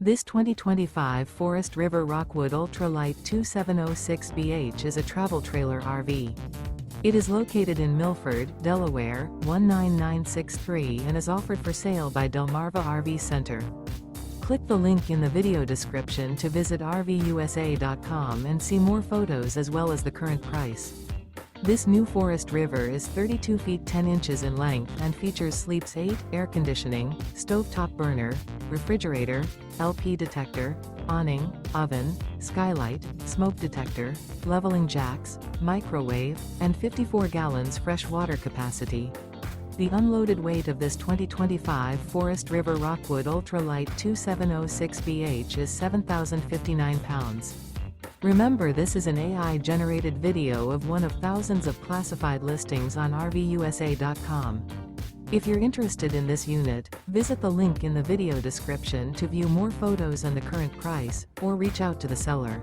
This 2025 Forest River Rockwood Ultra Lite 2706BH is a travel trailer RV. It is located in Milford, Delaware, 19963 and is offered for sale by Delmarva RV Center. Click the link in the video description to visit RVUSA.com and see more photos as well as the current price. This new Forest River is 32 feet 10 inches in length and features sleeps 8, air conditioning, stovetop burner, refrigerator, LP detector, awning, oven, skylight, smoke detector, leveling jacks, microwave, and 54 gallons fresh water capacity. The unloaded weight of this 2025 Forest River Rockwood Ultra Lite 2706BH is 7,059 pounds. Remember, this is an AI-generated video of one of thousands of classified listings on RVUSA.com. If you're interested in this unit, visit the link in the video description to view more photos and the current price, or reach out to the seller.